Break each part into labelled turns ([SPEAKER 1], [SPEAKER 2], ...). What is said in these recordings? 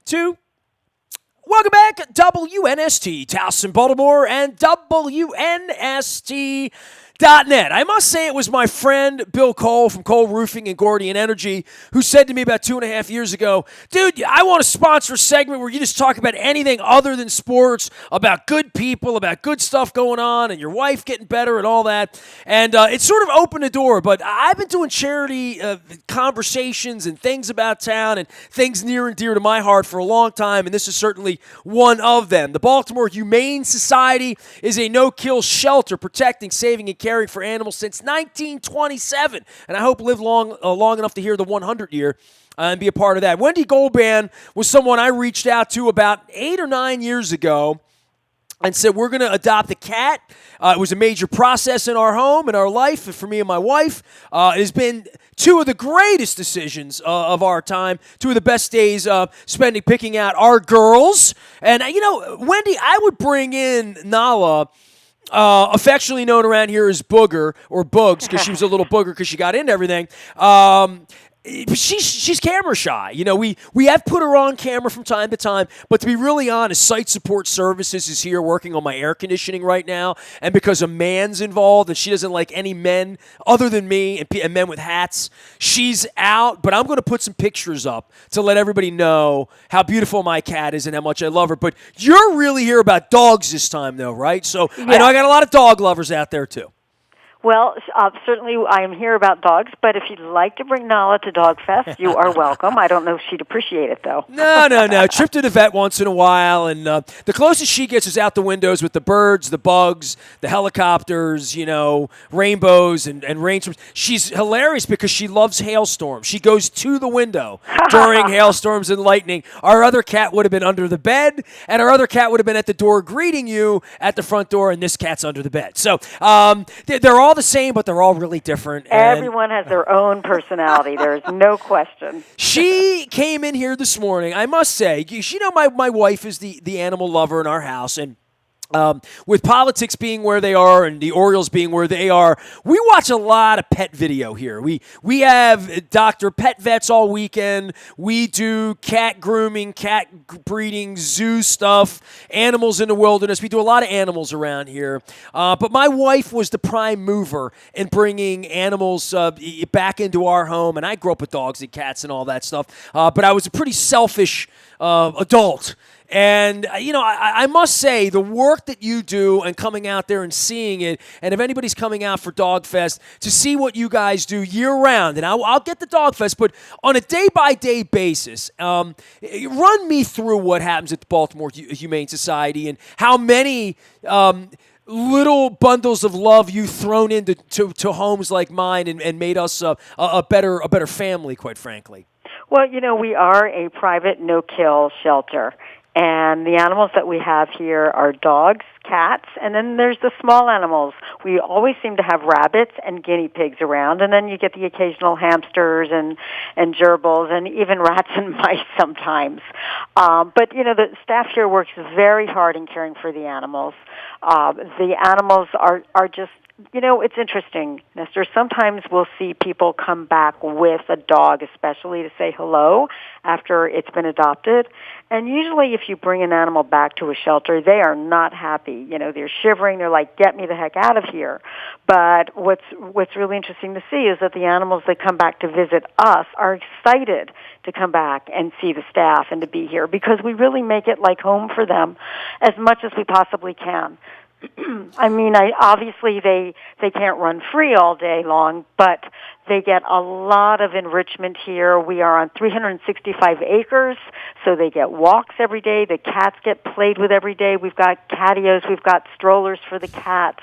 [SPEAKER 1] 2. Welcome back, WNST, Towson, Baltimore, and WNST.net. I must say it was my friend Bill Cole from Cole Roofing and Gordian Energy who said to me about 2.5 years ago, dude, I want to sponsor a segment where you just talk about anything other than sports, about good people, about good stuff going on, and your wife getting better and all that. And it sort of opened the door, but I've been doing charity conversations and things about town and things near and dear to my heart for a long time, and this is certainly one of them. The Baltimore Humane Society is a no-kill shelter protecting, saving, and caring for animals since 1927, and I hope live long enough to hear the 100 year and be a part of that. Wendy Goldband was someone I reached out to about 8 or 9 years ago and said, we're going to adopt a cat. It was a major process in our home, in our life, for me and my wife. It has been two of the greatest decisions of our time, two of the best days spending picking out our girls. And, Wendy, I would bring in Nala, affectionately known around here as Booger or Bugs, because she was a little booger because she got into everything. She's camera shy. We have put her on camera from time to time, but to be really honest, Site Support Services is here working on my air conditioning right now, and because a man's involved and she doesn't like any men other than me and men with hats, she's out, but I'm going to put some pictures up to let everybody know how beautiful my cat is and how much I love her. But you're really here about dogs this time, though, right? So yeah. I know I got a lot of dog lovers out there, too.
[SPEAKER 2] Well, certainly I am here about dogs, but if you'd like to bring Nala to Dog Fest, you are welcome. I don't know if she'd appreciate it, though.
[SPEAKER 1] No. Trip to the vet once in a while, and the closest she gets is out the windows with the birds, the bugs, the helicopters, rainbows and rainstorms. She's hilarious because she loves hailstorms. She goes to the window during hailstorms and lightning. Our other cat would have been under the bed, and our other cat would have been at the door greeting you at the front door, and this cat's under the bed. So they're all the same, but they're all really different.
[SPEAKER 2] Everyone has their own personality. There's no question.
[SPEAKER 1] She came in here this morning. I must say, my wife is the animal lover in our house, and with politics being where they are and the Orioles being where they are, we watch a lot of pet video here. We have Dr. Pet Vets all weekend. We do cat grooming, cat breeding, zoo stuff, animals in the wilderness. We do a lot of animals around here. But my wife was the prime mover in bringing animals back into our home, and I grew up with dogs and cats and all that stuff. But I was a pretty selfish adult. And, I must say, the work that you do and coming out there and seeing it, and if anybody's coming out for Dog Fest, to see what you guys do year-round, and I'll get the Dog Fest, but on a day-by-day basis, run me through what happens at the Baltimore Humane Society and how many little bundles of love you've thrown into homes like mine and made us a better family, quite frankly.
[SPEAKER 2] Well, we are a private no-kill shelter. And the animals that we have here are dogs, cats, and then there's the small animals. We always seem to have rabbits and guinea pigs around, and then you get the occasional hamsters and gerbils and even rats and mice sometimes. But, the staff here works very hard in caring for the animals. The animals are just, it's interesting, Nestor. Sometimes we'll see people come back with a dog, especially to say hello after it's been adopted. And usually if you bring an animal back to a shelter, they are not happy. They're shivering. They're like, get me the heck out of here. But what's really interesting to see is that the animals that come back to visit us are excited to come back and see the staff and to be here because we really make it like home for them as much as we possibly can. I mean, obviously they can't run free all day long, but they get a lot of enrichment here. We are on 365 acres, so they get walks every day. The cats get played with every day. We've got catios. We've got strollers for the cats.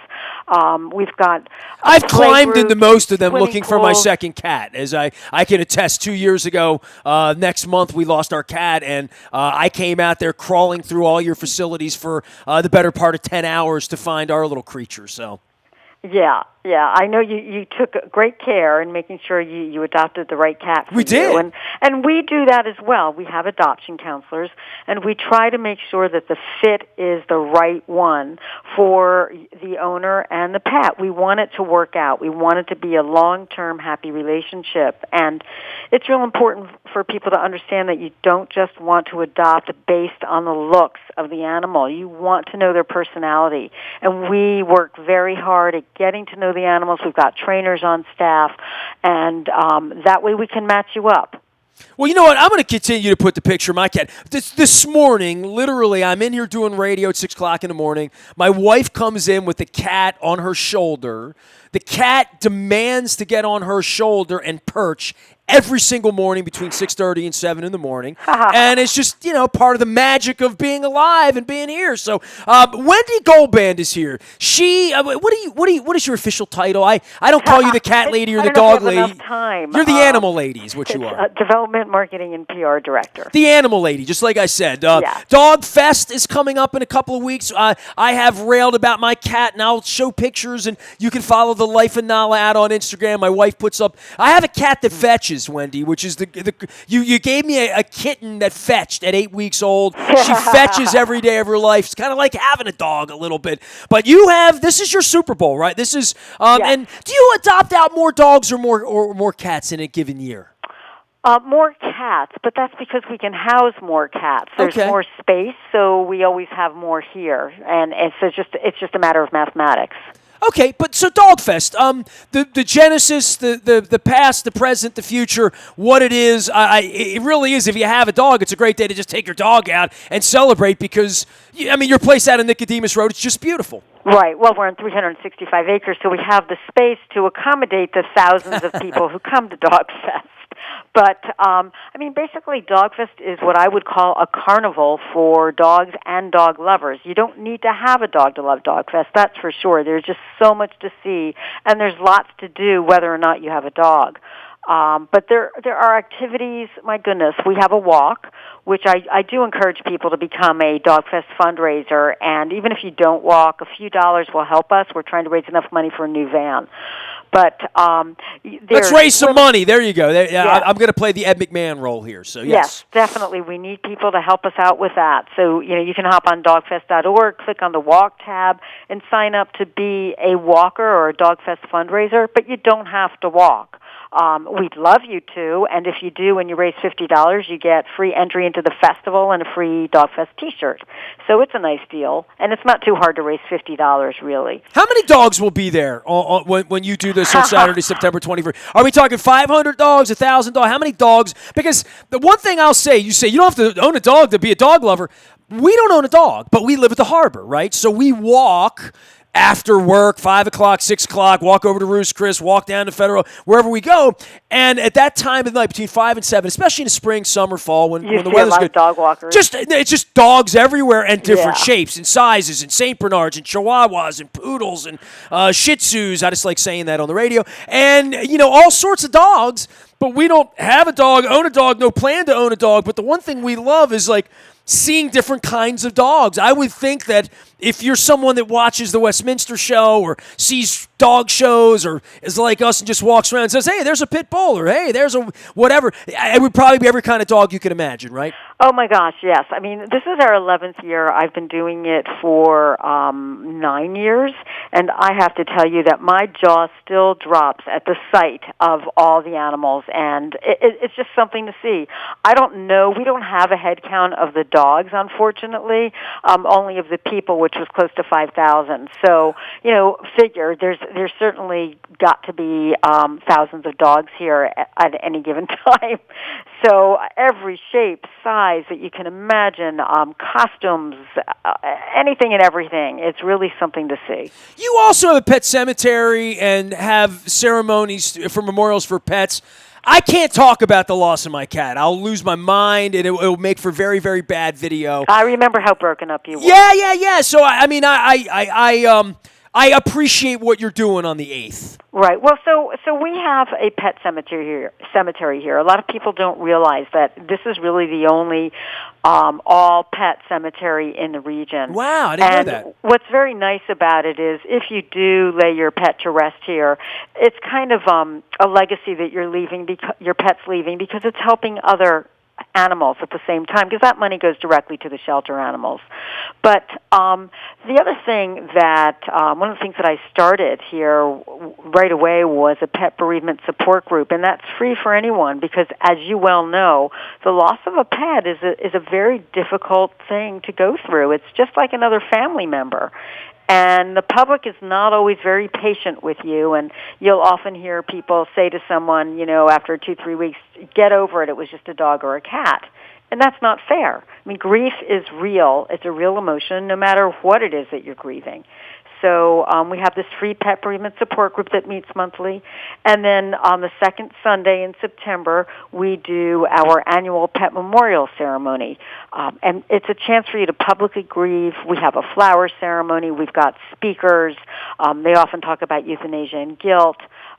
[SPEAKER 1] I've climbed into most of them looking for my second cat, as I can attest. 2 years ago, next month, we lost our cat, and I came out there crawling through all your facilities for the better part of 10 hours to find our little creature. So,
[SPEAKER 2] yeah, Yeah, I know you took great care in making sure you adopted the right cat for
[SPEAKER 1] We did.
[SPEAKER 2] you. And we do that as well. We have adoption counselors, and we try to make sure that the fit is the right one for the owner and the pet. We want it to work out. We want it to be a long-term happy relationship. And it's real important for people to understand that you don't just want to adopt based on the looks of the animal. You want to know their personality. And we work very hard at getting to know the animals. We've got trainers on staff, and that way we can match you up.
[SPEAKER 1] Well, you know what? I'm going to continue to put the picture of my cat. This morning, literally, I'm in here doing radio at 6 o'clock in the morning. My wife comes in with the cat on her shoulder. The cat demands to get on her shoulder and perch every single morning between 6:30 and 7 in the morning. And it's just, part of the magic of being alive and being here. So Wendy Goldband is here. She, what is your official title? I don't call you the cat lady or the dog lady.
[SPEAKER 2] Enough time.
[SPEAKER 1] You're the animal lady is what you are.
[SPEAKER 2] Development, marketing, and PR director.
[SPEAKER 1] The animal lady, just like I said.
[SPEAKER 2] Yeah.
[SPEAKER 1] Dog Fest is coming up in a couple of weeks. I have railed about my cat, and I'll show pictures, and you can follow the Life of Nala ad on Instagram. My wife puts up. I have a cat that fetches, Wendy, which is you gave me a kitten that fetched at 8 weeks old. She fetches every day of her life. It's kind of like having a dog a little bit. But this is your Super Bowl, right? This is
[SPEAKER 2] Yes.
[SPEAKER 1] And do you adopt out more dogs or more cats in a given year?
[SPEAKER 2] More cats, but that's because we can house more cats. There's more space, so we always have more here, and it's just a matter of mathematics.
[SPEAKER 1] Okay, but so Dogfest, the genesis, the past, the present, the future, what it is, it really is. If you have a dog, it's a great day to just take your dog out and celebrate because, your place out on Nicodemus Road, it's just beautiful.
[SPEAKER 2] Right. Well, we're on 365 acres, so we have the space to accommodate the thousands of people who come to Dogfest. But, basically Dogfest is what I would call a carnival for dogs and dog lovers. You don't need to have a dog to love Dogfest, that's for sure. There's just so much to see, and there's lots to do whether or not you have a dog. But there are activities, my goodness. We have a walk, which I do encourage people to become a Dogfest fundraiser, and even if you don't walk, a few dollars will help us. We're trying to raise enough money for a new van. But
[SPEAKER 1] let's raise some money. There you go. I'm going to play the Ed McMahon role here. So
[SPEAKER 2] yes, definitely. We need people to help us out with that. So you can hop on dogfest.org, click on the Walk tab, and sign up to be a walker or a Dogfest fundraiser. But you don't have to walk. We'd love you to, and if you do and you raise $50, you get free entry into the festival and a free Dogfest T-shirt. So it's a nice deal, and it's not too hard to raise $50, really.
[SPEAKER 1] How many dogs will be there when you do this on Saturday, September 21st? Are we talking 500 dogs, 1,000 dogs? How many dogs? Because the one thing I'll say, you say you don't have to own a dog to be a dog lover. We don't own a dog, but we live at the harbor, right? So we walk after work, 5 o'clock, 6 o'clock, walk over to Ruth's Chris, walk down to Federal, wherever we go. And at that time of the night, between 5 and 7, especially in the spring, summer, fall, when the weather's good,
[SPEAKER 2] dog walkers.
[SPEAKER 1] It's just dogs everywhere and different shapes and sizes, and St. Bernards and Chihuahuas and Poodles and Shih Tzus. I just like saying that on the radio. And, all sorts of dogs. But we don't have a dog, own a dog, no plan to own a dog. But the one thing we love is, seeing different kinds of dogs. I would think that if you're someone that watches the Westminster show or sees dog shows or is like us and just walks around and says, hey, there's a pit bull or hey, there's a whatever, it would probably be every kind of dog you could imagine, right?
[SPEAKER 2] Oh, my gosh, yes. This is our 11th year. I've been doing it for 9 years, and I have to tell you that my jaw still drops at the sight of all the animals, and it's just something to see. I don't know. We don't have a head count of the dogs, unfortunately, only of the people, which was close to 5,000. So, figure there's certainly got to be thousands of dogs here at any given time. So every shape, size that you can imagine, costumes, anything and everything. It's really something to see. You
[SPEAKER 1] also have a pet cemetery and have ceremonies for memorials for pets. I can't talk about the loss of my cat. I'll lose my mind, and it will make for very, very bad video. I remember how broken up you were. Yeah. So I appreciate what you're doing on the 8th.
[SPEAKER 2] Right. Well, so we have a pet cemetery here. A lot of people don't realize that this is really the only all pet cemetery in the region.
[SPEAKER 1] Wow, I didn't know that.
[SPEAKER 2] What's very nice about it is if you do lay your pet to rest here, it's kind of a legacy that you're leaving, your pet's leaving, because it's helping other animals at the same time, because that money goes directly to the shelter animals. But the other thing that, one of the things that I started here right away was a pet bereavement support group, and that's free for anyone because, as you well know, the loss of a pet is a very difficult thing to go through. It's just like another family member. And the public is not always very patient with you, and you'll often hear people say to someone, after 2-3 weeks, get over it, it was just a dog or a cat. And that's not fair. I mean, grief is real. It's a real emotion, no matter what it is that you're grieving. So we have this free pet bereavement support group that meets monthly. And then on the second Sunday in September, we do our annual pet memorial ceremony. And it's a chance for you to publicly grieve. We have a flower ceremony. We've got speakers. They often talk about euthanasia and guilt.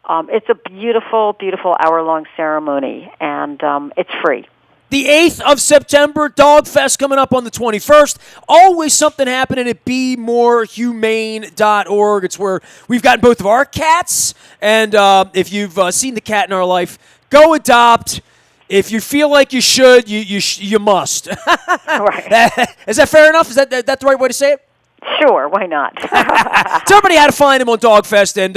[SPEAKER 2] It's a beautiful, beautiful hour-long ceremony, and it's free.
[SPEAKER 1] The 8th of September, Dog Fest coming up on the 21st. Always something happening at BeMoreHumane.org. It's where we've gotten both of our cats. And if you've seen the cat in our life, go adopt. If you feel like you should, you must.
[SPEAKER 2] Right.
[SPEAKER 1] Is that fair enough? Is that the right way to say it?
[SPEAKER 2] Sure, why not?
[SPEAKER 1] Tell everybody how to find him on Dogfest, and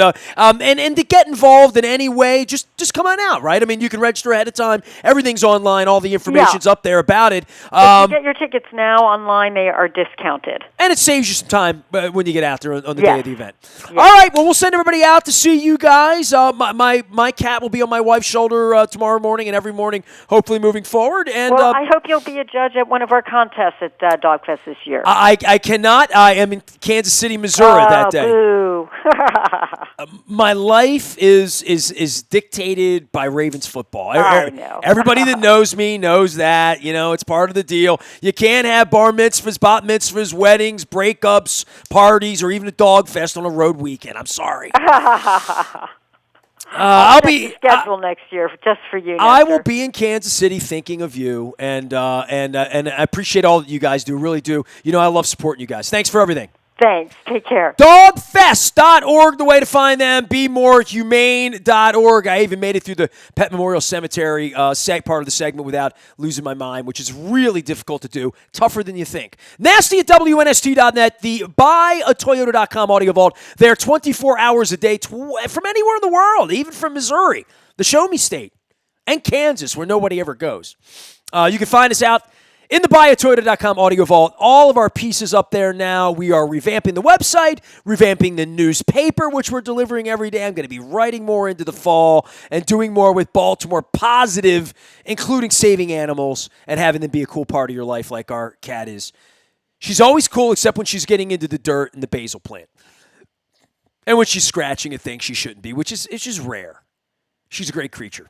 [SPEAKER 1] to get involved in any way, just come on out, right? I mean, you can register ahead of time. Everything's online. All the information's up there about it.
[SPEAKER 2] If you get your tickets now online, they are discounted.
[SPEAKER 1] And it saves you some time when you get out there on the day of the event.
[SPEAKER 2] Yes.
[SPEAKER 1] All right, well, we'll send everybody out to see you guys. My cat will be on my wife's shoulder tomorrow morning and every morning, hopefully moving forward. And
[SPEAKER 2] well, I hope you'll be a judge at one of our contests at Dogfest this year.
[SPEAKER 1] I cannot. I am in Kansas City, Missouri that day.
[SPEAKER 2] Boo.
[SPEAKER 1] My life is dictated by Ravens football.
[SPEAKER 2] I know.
[SPEAKER 1] Everybody that knows me knows that. It's part of the deal. You can't have bar mitzvahs, bat mitzvahs, weddings, breakups, parties, or even a dog fest on a road weekend. I'm sorry. I'll be
[SPEAKER 2] scheduled next year just for you. Nestor.
[SPEAKER 1] I will be in Kansas City thinking of you, and I appreciate all that you guys do. Really do. I love supporting you guys. Thanks for everything.
[SPEAKER 2] Thanks. Take care.
[SPEAKER 1] Dogfest.org, the way to find them. BeMoreHumane.org. I even made it through the Pet Memorial Cemetery part of the segment without losing my mind, which is really difficult to do. Tougher than you think. Nasty at WNST.net. The buyatoyota.com audio vault. They're 24 hours a day from anywhere in the world, even from Missouri, the Show Me State, and Kansas, where nobody ever goes. You can find us out in the buyatoyota.com audio vault. All of our pieces up there now. We are revamping the website, revamping the newspaper, which we're delivering every day. I'm going to be writing more into the fall and doing more with Baltimore Positive, including saving animals and having them be a cool part of your life like our cat is. She's always cool except when she's getting into the dirt and the basil plant. And when she's scratching at things she shouldn't be, which is just rare. She's a great creature.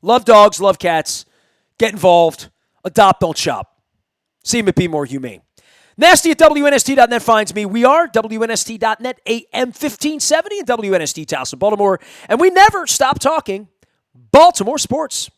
[SPEAKER 1] Love dogs, love cats. Get involved. Adopt, don't shop. See him at Be More Humane. Nasty at WNST.net finds me. We are WNST.net, AM 1570 and WNST Towson, Baltimore. And we never stop talking Baltimore sports.